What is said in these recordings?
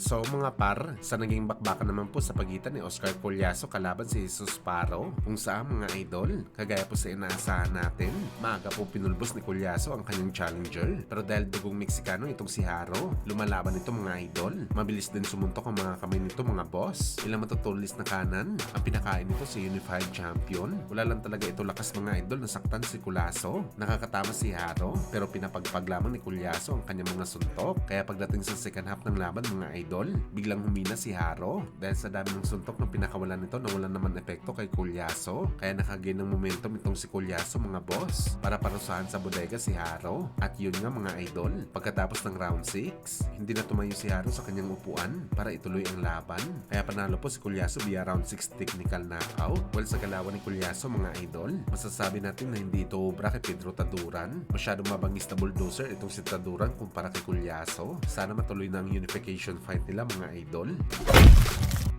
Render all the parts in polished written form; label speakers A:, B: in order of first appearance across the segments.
A: So mga par, sa naging bakbakan naman po sa pagitan ni Oscar Collazo kalaban si Jesus Paro, kung saan mga idol, kagaya po sa inaasahan natin, maaga po pinulbos ni Collazo ang kanyang challenger. Pero dahil dugong Meksikano itong si Haro, lumalaban ito mga idol. Mabilis din sumuntok ang mga kamay nito mga boss. Ilang matutulis na kanan, ang pinakain nito si Unified Champion. Wala lang talaga ito lakas mga idol, nasaktan si Collazo. Nakakatama si Haro, pero pinapagpag lamang ni Collazo ang kanyang mga suntok. Kaya pagdating sa second half ng laban mga idol, biglang humina si Haro dahil sa dami ng suntok ng pinakawalan nito na wala naman epekto kay Collazo. Kaya nakagain ng momentum itong si Collazo mga boss para parusahan sa bodega si Haro. At yun nga mga idol, pagkatapos ng round 6, hindi na tumayo si Haro sa kanyang upuan para ituloy ang laban. Kaya panalo po si Collazo via round 6 technical knockout. Well, sa galawan ni Collazo mga idol, masasabi natin na hindi ito obra kay Pedro Taduran. Masyadong mabangis na bulldozer itong si Taduran kumpara kay Collazo. Sana matuloy na ang unification fight nila mga idol.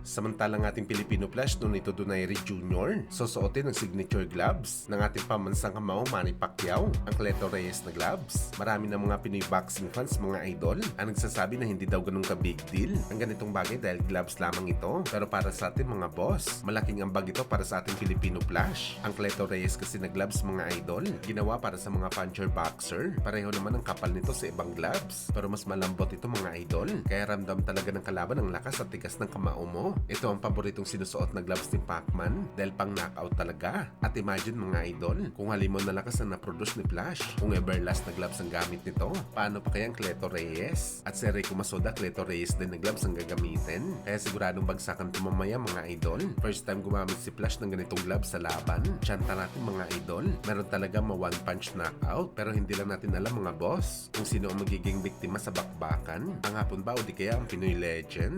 A: Samantalang ating Filipino Flash noon ito Donaire Jr. susuotin ng signature gloves ng ating pamansang kamao Manny Pacquiao, ang Cleto Reyes na gloves. Marami ng mga Pinoy boxing fans mga idol ang nagsasabi na hindi daw ganun ka big deal ang ganitong bagay dahil gloves lamang ito. Pero para sa atin mga boss, malaking ambag ito para sa ating Filipino Flash. Ang Cleto Reyes kasi na gloves mga idol, ginawa para sa mga puncher boxer. Pareho naman ang kapal nito sa ibang gloves, pero mas malambot ito mga idol. Kaya ramdam talaga ng kalaban ang lakas at tigas ng kamao mo. Ito ang paboritong sinusuot na gloves ni Pacman dahil pang knockout talaga. At imagine mga idol, kung halimon na lakas na naproduce ni Flash, kung Everlast na gloves ang gamit nito, paano pa kaya ang Cleto Reyes? At si Rico Masoda, Cleto Reyes din na gloves ang gagamitin. Kaya siguradong bagsakan ito mamaya mga idol. First time gumamit si Flash ng ganitong gloves sa laban. Tiyanta natin mga idol, meron talaga one punch knockout, pero hindi lang natin alam mga boss kung sino ang magiging biktima sa bakbakan. Ang hapon ba o di kaya ang Pinoy legend?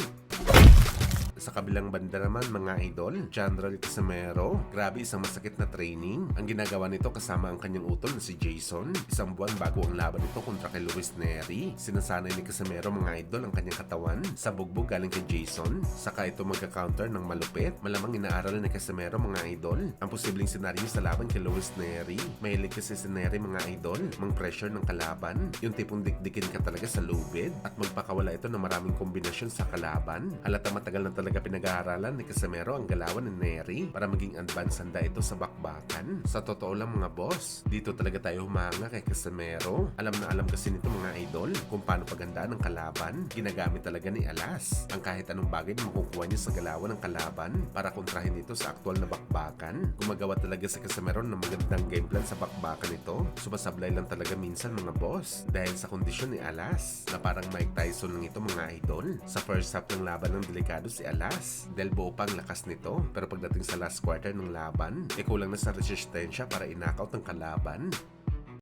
A: Sa kabilang banda naman mga idol, Chandral Casimero, grabe isang masakit na training. Ang ginagawa nito kasama ang kanyang utol na si Jason, isang buwan bago ang laban nito kontra kay Luis Neri. Sinasanay ni Casimero mga idol ang kanyang katawan sa bugbog galing kay Jason, saka ito magka-counter ng malupit. Malamang inaaral ni Casimero mga idol ang posibleng senaryo sa laban kay Luis Neri. Mahilig kasi si Neri mga idol, mang pressure ng kalaban, yung tipong dikdikin ka talaga sa lubid at magpakawala ito ng maraming kombinasyon sa kalaban. Halata matagal na talaga pinag-aaralan ni Casimero ang galawan ni Neri para maging advance handa ito sa bakbakan. Sa totoo lang mga boss, dito talaga tayo humanga kay Casimero. Alam na alam kasi nito mga idol kung paano paghandaan ng kalaban. Ginagamit talaga ni Alas ang kahit anong bagay na makukuha niya sa galawan ng kalaban para kontrahin ito sa aktual na bakbakan. Gumagawa talaga si Casimero ng magandang game plan sa bakbakan ito. Sumasablay lang talaga minsan mga boss dahil sa kondisyon ni Alas na parang Mike Tyson lang ito mga idol. Sa first half ng laban ng delikado si Alas dahil buo pa ang lakas nito, pero pagdating sa last quarter ng laban, kulang na sa resistensya para i-knockout ng kalaban.